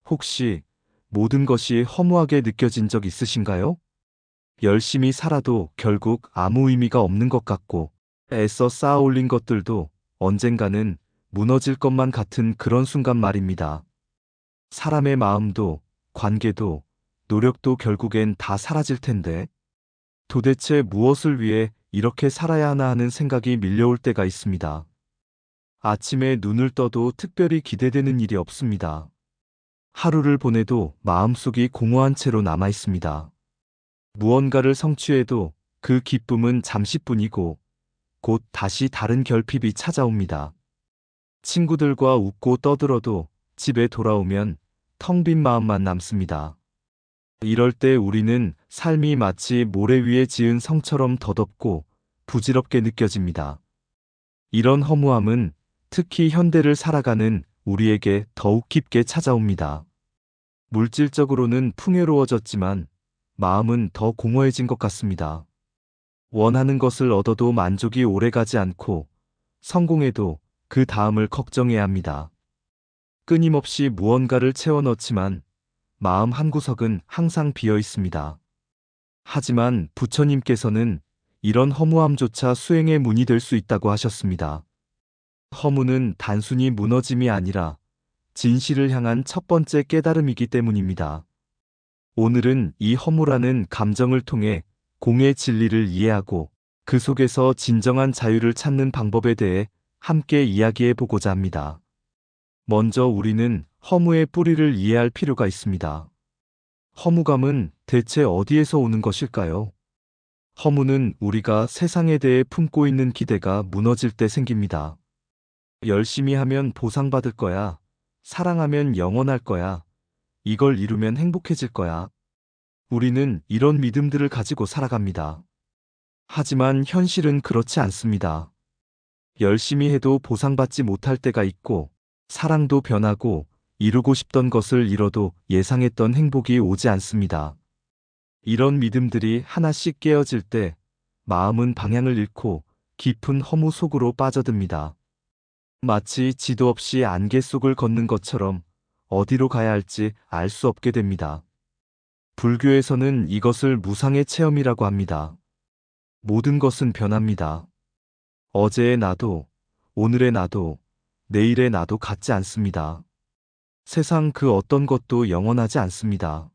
혹시 모든 것이 허무하게 느껴진 적 있으신가요? 열심히 살아도 결국 아무 의미가 없는 것 같고, 애써 쌓아 올린 것들도 언젠가는 무너질 것만 같은 그런 순간 말입니다. 사람의 마음도, 관계도, 노력도 결국엔 다 사라질 텐데, 도대체 무엇을 위해 이렇게 살아야 하나 하는 생각이 밀려올 때가 있습니다. 아침에 눈을 떠도 특별히 기대되는 일이 없습니다. 하루를 보내도 마음속이 공허한 채로 남아 있습니다. 무언가를 성취해도 그 기쁨은 잠시뿐이고 곧 다시 다른 결핍이 찾아옵니다. 친구들과 웃고 떠들어도 집에 돌아오면 텅 빈 마음만 남습니다. 이럴 때 우리는 삶이 마치 모래 위에 지은 성처럼 더덥고 부질없게 느껴집니다. 이런 허무함은 특히 현대를 살아가는 우리에게 더욱 깊게 찾아옵니다. 물질적으로는 풍요로워졌지만 마음은 더 공허해진 것 같습니다. 원하는 것을 얻어도 만족이 오래가지 않고 성공해도 그 다음을 걱정해야 합니다. 끊임없이 무언가를 채워 넣지만 마음 한구석은 항상 비어 있습니다. 하지만 부처님께서는 이런 허무함조차 수행의 문이 될 수 있다고 하셨습니다. 허무는 단순히 무너짐이 아니라 진실을 향한 첫 번째 깨달음이기 때문입니다. 오늘은 이 허무라는 감정을 통해 공의 진리를 이해하고 그 속에서 진정한 자유를 찾는 방법에 대해 함께 이야기해 보고자 합니다. 먼저 우리는 허무의 뿌리를 이해할 필요가 있습니다. 허무감은 대체 어디에서 오는 것일까요? 허무는 우리가 세상에 대해 품고 있는 기대가 무너질 때 생깁니다. 열심히 하면 보상받을 거야. 사랑하면 영원할 거야. 이걸 이루면 행복해질 거야. 우리는 이런 믿음들을 가지고 살아갑니다. 하지만 현실은 그렇지 않습니다. 열심히 해도 보상받지 못할 때가 있고, 사랑도 변하고, 이루고 싶던 것을 잃어도 예상했던 행복이 오지 않습니다. 이런 믿음들이 하나씩 깨어질 때, 마음은 방향을 잃고 깊은 허무 속으로 빠져듭니다. 마치 지도 없이 안개 속을 걷는 것처럼 어디로 가야 할지 알 수 없게 됩니다. 불교에서는 이것을 무상의 체험이라고 합니다. 모든 것은 변합니다. 어제의 나도, 오늘의 나도, 내일의 나도 같지 않습니다. 세상 그 어떤 것도 영원하지 않습니다.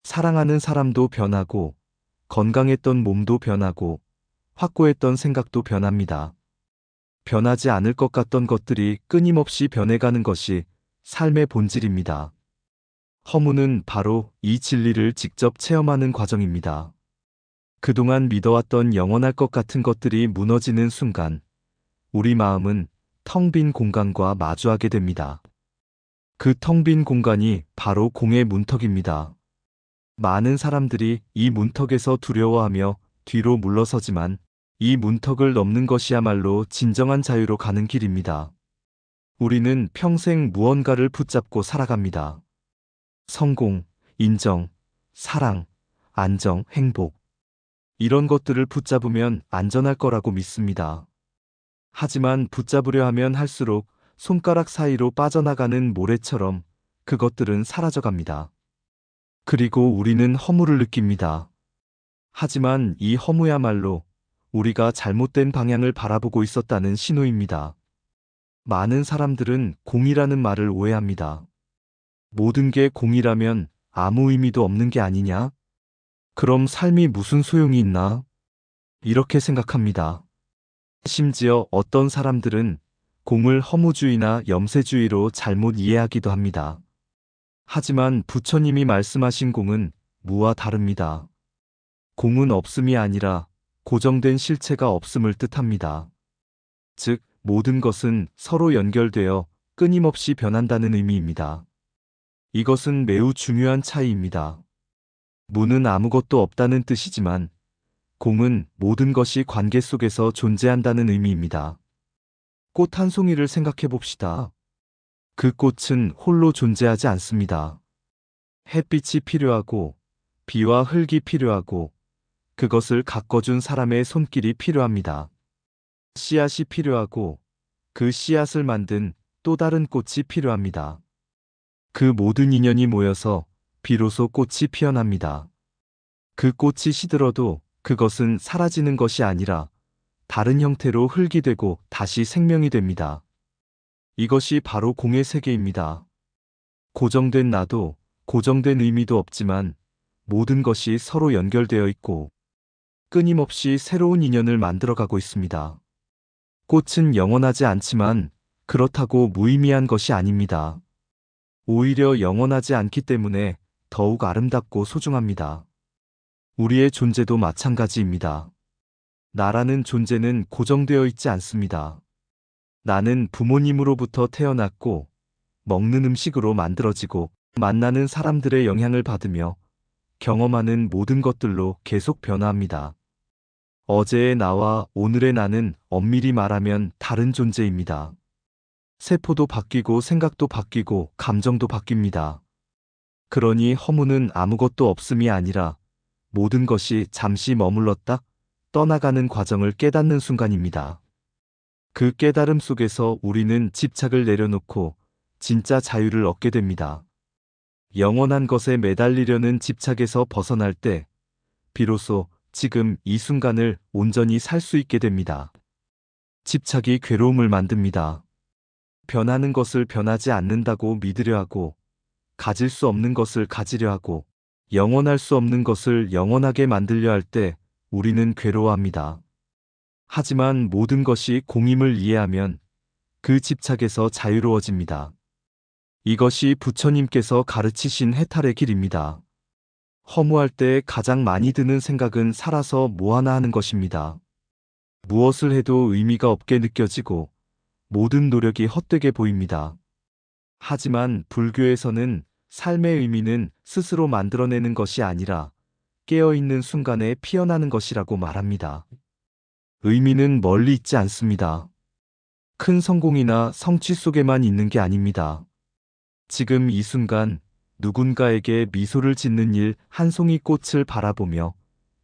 사랑하는 사람도 변하고, 건강했던 몸도 변하고, 확고했던 생각도 변합니다. 변하지 않을 것 같던 것들이 끊임없이 변해가는 것이 삶의 본질입니다. 허무는 바로 이 진리를 직접 체험하는 과정입니다. 그동안 믿어왔던 영원할 것 같은 것들이 무너지는 순간, 우리 마음은 텅 빈 공간과 마주하게 됩니다. 그 텅 빈 공간이 바로 공의 문턱입니다. 많은 사람들이 이 문턱에서 두려워하며 뒤로 물러서지만 이 문턱을 넘는 것이야말로 진정한 자유로 가는 길입니다. 우리는 평생 무언가를 붙잡고 살아갑니다. 성공, 인정, 사랑, 안정, 행복. 이런 것들을 붙잡으면 안전할 거라고 믿습니다. 하지만 붙잡으려 하면 할수록 손가락 사이로 빠져나가는 모래처럼 그것들은 사라져갑니다. 그리고 우리는 허무를 느낍니다. 하지만 이 허무야말로 우리가 잘못된 방향을 바라보고 있었다는 신호입니다. 많은 사람들은 공이라는 말을 오해합니다. 모든 게 공이라면 아무 의미도 없는 게 아니냐? 그럼 삶이 무슨 소용이 있나? 이렇게 생각합니다. 심지어 어떤 사람들은 공을 허무주의나 염세주의로 잘못 이해하기도 합니다. 하지만 부처님이 말씀하신 공은 무와 다릅니다. 공은 없음이 아니라 고정된 실체가 없음을 뜻합니다. 즉, 모든 것은 서로 연결되어 끊임없이 변한다는 의미입니다. 이것은 매우 중요한 차이입니다. 무는 아무것도 없다는 뜻이지만 공은 모든 것이 관계 속에서 존재한다는 의미입니다. 꽃 한 송이를 생각해 봅시다. 그 꽃은 홀로 존재하지 않습니다. 햇빛이 필요하고 비와 흙이 필요하고 그것을 가꿔준 사람의 손길이 필요합니다. 씨앗이 필요하고 그 씨앗을 만든 또 다른 꽃이 필요합니다. 그 모든 인연이 모여서 비로소 꽃이 피어납니다. 그 꽃이 시들어도 그것은 사라지는 것이 아니라 다른 형태로 흙이 되고 다시 생명이 됩니다. 이것이 바로 공의 세계입니다. 고정된 나도, 고정된 의미도 없지만 모든 것이 서로 연결되어 있고 끊임없이 새로운 인연을 만들어가고 있습니다. 꽃은 영원하지 않지만 그렇다고 무의미한 것이 아닙니다. 오히려 영원하지 않기 때문에 더욱 아름답고 소중합니다. 우리의 존재도 마찬가지입니다. 나라는 존재는 고정되어 있지 않습니다. 나는 부모님으로부터 태어났고 먹는 음식으로 만들어지고 만나는 사람들의 영향을 받으며 경험하는 모든 것들로 계속 변화합니다. 어제의 나와 오늘의 나는 엄밀히 말하면 다른 존재입니다. 세포도 바뀌고 생각도 바뀌고 감정도 바뀝니다. 그러니 허무는 아무것도 없음이 아니라 모든 것이 잠시 머물렀다 떠나가는 과정을 깨닫는 순간입니다. 그 깨달음 속에서 우리는 집착을 내려놓고 진짜 자유를 얻게 됩니다. 영원한 것에 매달리려는 집착에서 벗어날 때 비로소 지금 이 순간을 온전히 살 수 있게 됩니다. 집착이 괴로움을 만듭니다. 변하는 것을 변하지 않는다고 믿으려 하고 가질 수 없는 것을 가지려 하고 영원할 수 없는 것을 영원하게 만들려 할 때 우리는 괴로워합니다. 하지만 모든 것이 공임을 이해하면 그 집착에서 자유로워집니다. 이것이 부처님께서 가르치신 해탈의 길입니다. 허무할 때 가장 많이 드는 생각은 살아서 뭐하나 하는 것입니다. 무엇을 해도 의미가 없게 느껴지고 모든 노력이 헛되게 보입니다. 하지만 불교에서는 삶의 의미는 스스로 만들어내는 것이 아니라 깨어있는 순간에 피어나는 것이라고 말합니다. 의미는 멀리 있지 않습니다. 큰 성공이나 성취 속에만 있는 게 아닙니다. 지금 이 순간 누군가에게 미소를 짓는 일, 한 송이 꽃을 바라보며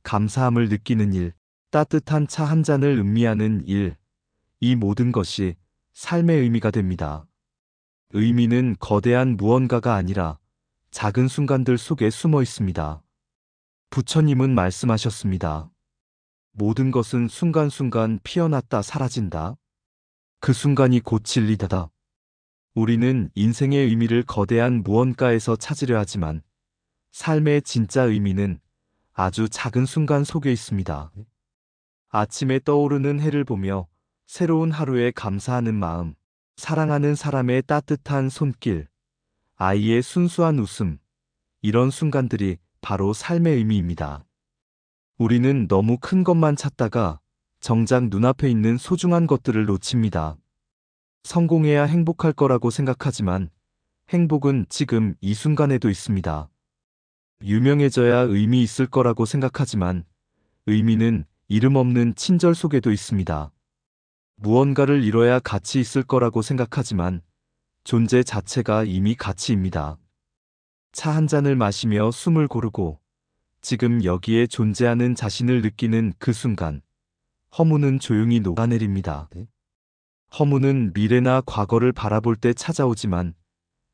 감사함을 느끼는 일, 따뜻한 차 한 잔을 음미하는 일, 이 모든 것이 삶의 의미가 됩니다. 의미는 거대한 무언가가 아니라 작은 순간들 속에 숨어 있습니다. 부처님은 말씀하셨습니다. 모든 것은 순간순간 피어났다 사라진다. 그 순간이 곧 진리다. 우리는 인생의 의미를 거대한 무언가에서 찾으려 하지만 삶의 진짜 의미는 아주 작은 순간 속에 있습니다. 아침에 떠오르는 해를 보며 새로운 하루에 감사하는 마음, 사랑하는 사람의 따뜻한 손길, 아이의 순수한 웃음, 이런 순간들이 바로 삶의 의미입니다. 우리는 너무 큰 것만 찾다가 정작 눈앞에 있는 소중한 것들을 놓칩니다. 성공해야 행복할 거라고 생각하지만 행복은 지금 이 순간에도 있습니다. 유명해져야 의미 있을 거라고 생각하지만 의미는 이름 없는 친절 속에도 있습니다. 무언가를 이뤄야 가치 있을 거라고 생각하지만 존재 자체가 이미 가치입니다. 차 한 잔을 마시며 숨을 고르고 지금 여기에 존재하는 자신을 느끼는 그 순간 허무는 조용히 녹아내립니다. 허무는 미래나 과거를 바라볼 때 찾아오지만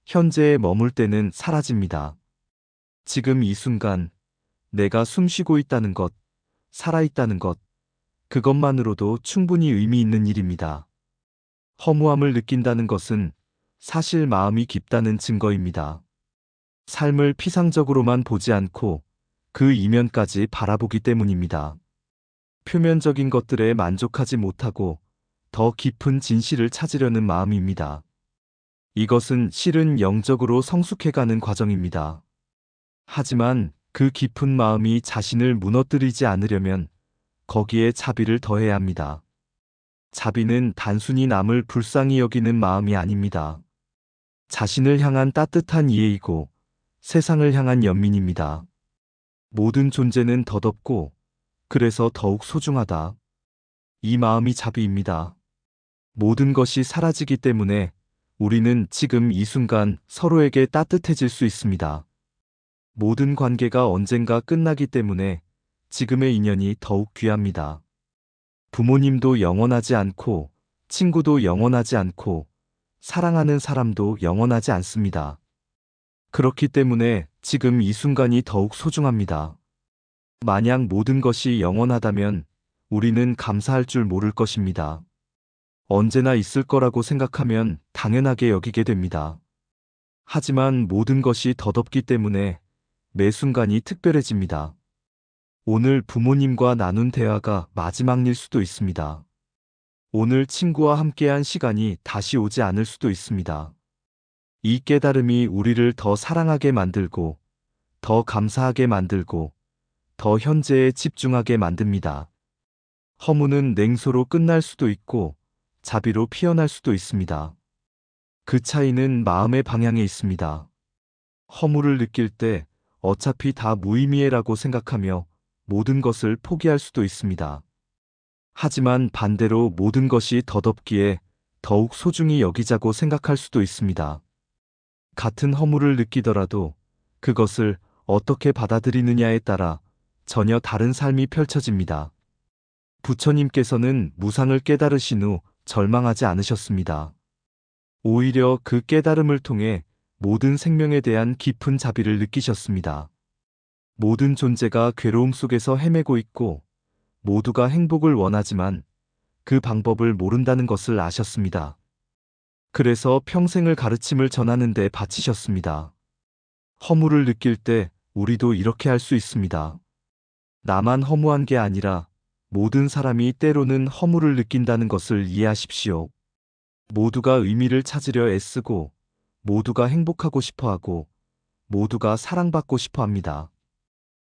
현재에 머물 때는 사라집니다. 지금 이 순간 내가 숨쉬고 있다는 것, 살아있다는 것, 그것만으로도 충분히 의미 있는 일입니다. 허무함을 느낀다는 것은 사실 마음이 깊다는 증거입니다. 삶을 피상적으로만 보지 않고 그 이면까지 바라보기 때문입니다. 표면적인 것들에 만족하지 못하고 더 깊은 진실을 찾으려는 마음입니다. 이것은 실은 영적으로 성숙해가는 과정입니다. 하지만 그 깊은 마음이 자신을 무너뜨리지 않으려면 거기에 자비를 더해야 합니다. 자비는 단순히 남을 불쌍히 여기는 마음이 아닙니다. 자신을 향한 따뜻한 이해이고 세상을 향한 연민입니다. 모든 존재는 덧없고 그래서 더욱 소중하다. 이 마음이 자비입니다. 모든 것이 사라지기 때문에 우리는 지금 이 순간 서로에게 따뜻해질 수 있습니다. 모든 관계가 언젠가 끝나기 때문에 지금의 인연이 더욱 귀합니다. 부모님도 영원하지 않고 친구도 영원하지 않고 사랑하는 사람도 영원하지 않습니다. 그렇기 때문에 지금 이 순간이 더욱 소중합니다. 만약 모든 것이 영원하다면 우리는 감사할 줄 모를 것입니다. 언제나 있을 거라고 생각하면 당연하게 여기게 됩니다. 하지만 모든 것이 덧없기 때문에 매 순간이 특별해집니다. 오늘 부모님과 나눈 대화가 마지막일 수도 있습니다. 오늘 친구와 함께한 시간이 다시 오지 않을 수도 있습니다. 이 깨달음이 우리를 더 사랑하게 만들고, 더 감사하게 만들고, 더 현재에 집중하게 만듭니다. 허무는 냉소로 끝날 수도 있고, 자비로 피어날 수도 있습니다. 그 차이는 마음의 방향에 있습니다. 허무를 느낄 때 어차피 다 무의미해라고 생각하며 모든 것을 포기할 수도 있습니다. 하지만 반대로 모든 것이 덧없기에 더욱 소중히 여기자고 생각할 수도 있습니다. 같은 허무를 느끼더라도 그것을 어떻게 받아들이느냐에 따라 전혀 다른 삶이 펼쳐집니다. 부처님께서는 무상을 깨달으신 후 절망하지 않으셨습니다. 오히려 그 깨달음을 통해 모든 생명에 대한 깊은 자비를 느끼셨습니다. 모든 존재가 괴로움 속에서 헤매고 있고 모두가 행복을 원하지만 그 방법을 모른다는 것을 아셨습니다. 그래서 평생을 가르침을 전하는 데 바치셨습니다. 허무를 느낄 때 우리도 이렇게 할 수 있습니다. 나만 허무한 게 아니라 모든 사람이 때로는 허무를 느낀다는 것을 이해하십시오. 모두가 의미를 찾으려 애쓰고 모두가 행복하고 싶어하고 모두가 사랑받고 싶어 합니다.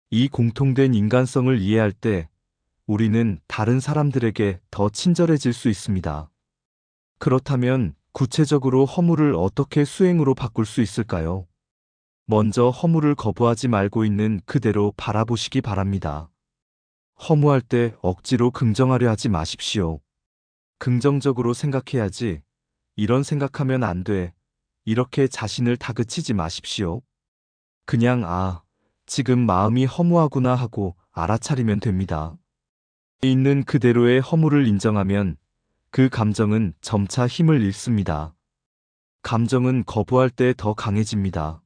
이 공통된 인간성을 이해할 때 우리는 다른 사람들에게 더 친절해질 수 있습니다. 그렇다면 구체적으로 허무를 어떻게 수행으로 바꿀 수 있을까요? 먼저 허무를 거부하지 말고 있는 그대로 바라보시기 바랍니다. 허무할 때 억지로 긍정하려 하지 마십시오. 긍정적으로 생각해야지. 이런 생각하면 안 돼. 이렇게 자신을 다그치지 마십시오. 그냥 지금 마음이 허무하구나 하고 알아차리면 됩니다. 있는 그대로의 허무를 인정하면 그 감정은 점차 힘을 잃습니다. 감정은 거부할 때 더 강해집니다.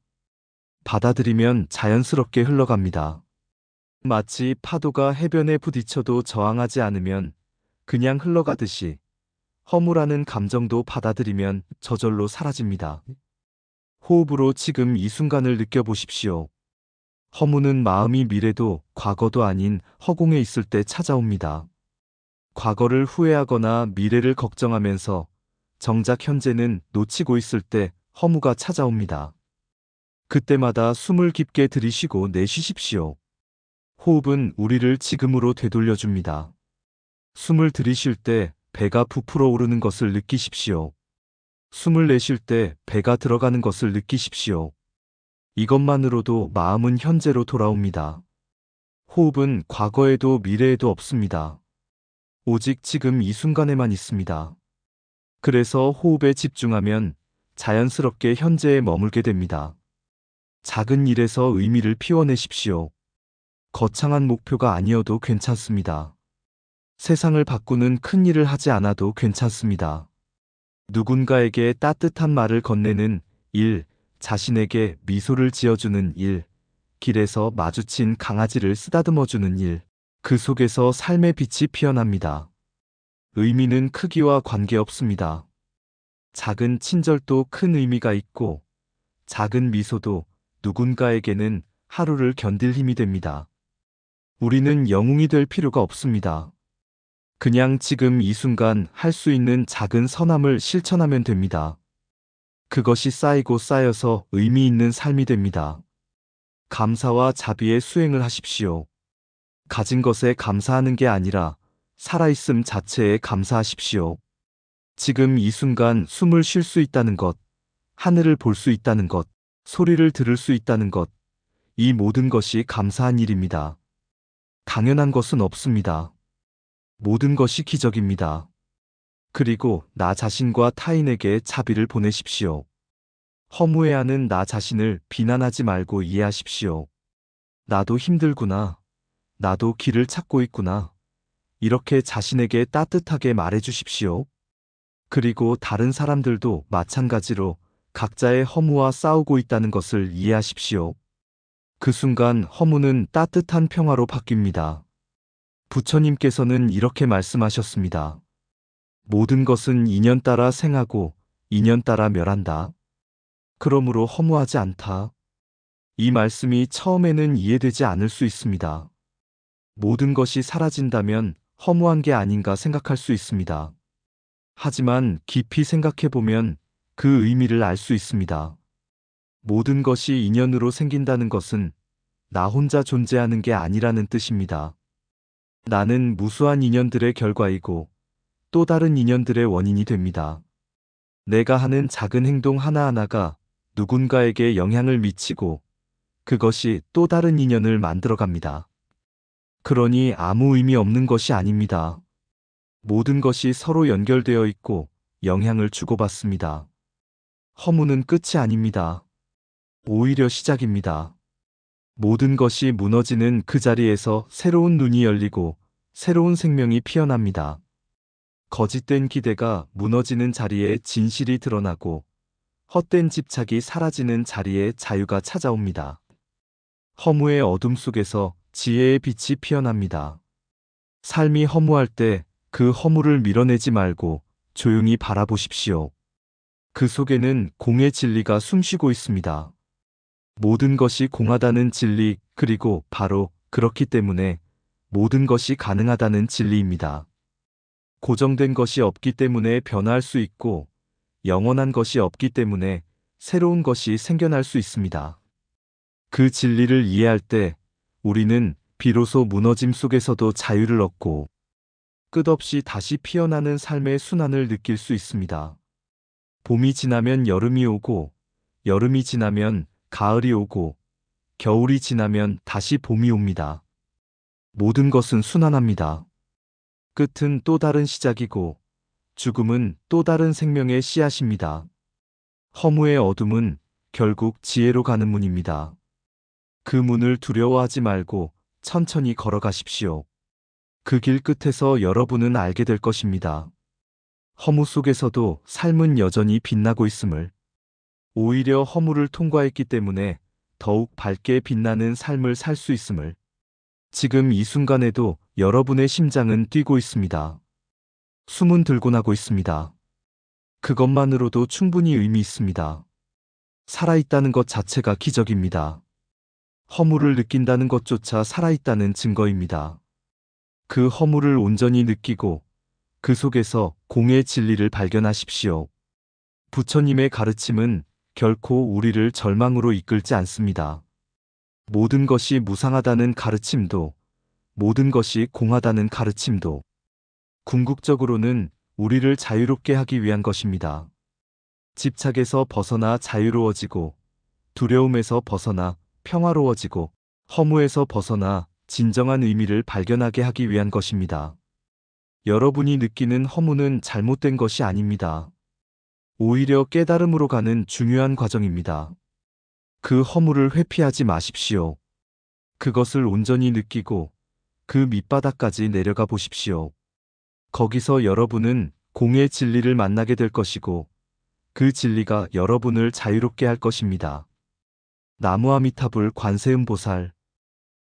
받아들이면 자연스럽게 흘러갑니다. 마치 파도가 해변에 부딪혀도 저항하지 않으면 그냥 흘러가듯이 허무라는 감정도 받아들이면 저절로 사라집니다. 호흡으로 지금 이 순간을 느껴보십시오. 허무는 마음이 미래도 과거도 아닌 허공에 있을 때 찾아옵니다. 과거를 후회하거나 미래를 걱정하면서 정작 현재는 놓치고 있을 때 허무가 찾아옵니다. 그때마다 숨을 깊게 들이쉬고 내쉬십시오. 호흡은 우리를 지금으로 되돌려줍니다. 숨을 들이쉴 때 배가 부풀어 오르는 것을 느끼십시오. 숨을 내쉴 때 배가 들어가는 것을 느끼십시오. 이것만으로도 마음은 현재로 돌아옵니다. 호흡은 과거에도 미래에도 없습니다. 오직 지금 이 순간에만 있습니다. 그래서 호흡에 집중하면 자연스럽게 현재에 머물게 됩니다. 작은 일에서 의미를 피워내십시오. 거창한 목표가 아니어도 괜찮습니다. 세상을 바꾸는 큰 일을 하지 않아도 괜찮습니다. 누군가에게 따뜻한 말을 건네는 일, 자신에게 미소를 지어주는 일, 길에서 마주친 강아지를 쓰다듬어주는 일, 그 속에서 삶의 빛이 피어납니다. 의미는 크기와 관계없습니다. 작은 친절도 큰 의미가 있고, 작은 미소도 누군가에게는 하루를 견딜 힘이 됩니다. 우리는 영웅이 될 필요가 없습니다. 그냥 지금 이 순간 할 수 있는 작은 선함을 실천하면 됩니다. 그것이 쌓이고 쌓여서 의미 있는 삶이 됩니다. 감사와 자비의 수행을 하십시오. 가진 것에 감사하는 게 아니라 살아있음 자체에 감사하십시오. 지금 이 순간 숨을 쉴 수 있다는 것, 하늘을 볼 수 있다는 것, 소리를 들을 수 있다는 것, 이 모든 것이 감사한 일입니다. 당연한 것은 없습니다. 모든 것이 기적입니다. 그리고 나 자신과 타인에게 자비를 보내십시오. 허무해하는 나 자신을 비난하지 말고 이해하십시오. 나도 힘들구나. 나도 길을 찾고 있구나. 이렇게 자신에게 따뜻하게 말해 주십시오. 그리고 다른 사람들도 마찬가지로 각자의 허무와 싸우고 있다는 것을 이해하십시오. 그 순간 허무는 따뜻한 평화로 바뀝니다. 부처님께서는 이렇게 말씀하셨습니다. 모든 것은 인연 따라 생하고 인연 따라 멸한다. 그러므로 허무하지 않다. 이 말씀이 처음에는 이해되지 않을 수 있습니다. 모든 것이 사라진다면 허무한 게 아닌가 생각할 수 있습니다. 하지만 깊이 생각해 보면 그 의미를 알 수 있습니다. 모든 것이 인연으로 생긴다는 것은 나 혼자 존재하는 게 아니라는 뜻입니다. 나는 무수한 인연들의 결과이고 또 다른 인연들의 원인이 됩니다. 내가 하는 작은 행동 하나하나가 누군가에게 영향을 미치고 그것이 또 다른 인연을 만들어갑니다. 그러니 아무 의미 없는 것이 아닙니다. 모든 것이 서로 연결되어 있고 영향을 주고받습니다. 허무는 끝이 아닙니다. 오히려 시작입니다. 모든 것이 무너지는 그 자리에서 새로운 눈이 열리고 새로운 생명이 피어납니다. 거짓된 기대가 무너지는 자리에 진실이 드러나고 헛된 집착이 사라지는 자리에 자유가 찾아옵니다. 허무의 어둠 속에서 지혜의 빛이 피어납니다. 삶이 허무할 때 그 허무를 밀어내지 말고 조용히 바라보십시오. 그 속에는 공의 진리가 숨쉬고 있습니다. 모든 것이 공하다는 진리, 그리고 바로 그렇기 때문에 모든 것이 가능하다는 진리입니다. 고정된 것이 없기 때문에 변화할 수 있고 영원한 것이 없기 때문에 새로운 것이 생겨날 수 있습니다. 그 진리를 이해할 때 우리는 비로소 무너짐 속에서도 자유를 얻고 끝없이 다시 피어나는 삶의 순환을 느낄 수 있습니다. 봄이 지나면 여름이 오고 여름이 지나면 가을이 오고 겨울이 지나면 다시 봄이 옵니다. 모든 것은 순환합니다. 끝은 또 다른 시작이고 죽음은 또 다른 생명의 씨앗입니다. 허무의 어둠은 결국 지혜로 가는 문입니다. 그 문을 두려워하지 말고 천천히 걸어가십시오. 그 길 끝에서 여러분은 알게 될 것입니다. 허무 속에서도 삶은 여전히 빛나고 있음을. 오히려 허무를 통과했기 때문에 더욱 밝게 빛나는 삶을 살 수 있음을. 지금 이 순간에도 여러분의 심장은 뛰고 있습니다. 숨은 들고나고 있습니다. 그것만으로도 충분히 의미 있습니다. 살아있다는 것 자체가 기적입니다. 허무를 느낀다는 것조차 살아있다는 증거입니다. 그 허무를 온전히 느끼고 그 속에서 공의 진리를 발견하십시오. 부처님의 가르침은 결코 우리를 절망으로 이끌지 않습니다. 모든 것이 무상하다는 가르침도, 모든 것이 공하다는 가르침도 궁극적으로는 우리를 자유롭게 하기 위한 것입니다. 집착에서 벗어나 자유로워지고, 두려움에서 벗어나 평화로워지고, 허무에서 벗어나 진정한 의미를 발견하게 하기 위한 것입니다. 여러분이 느끼는 허무는 잘못된 것이 아닙니다. 오히려 깨달음으로 가는 중요한 과정입니다. 그 허무를 회피하지 마십시오. 그것을 온전히 느끼고 그 밑바닥까지 내려가 보십시오. 거기서 여러분은 공의 진리를 만나게 될 것이고 그 진리가 여러분을 자유롭게 할 것입니다. 나무아미타불 관세음보살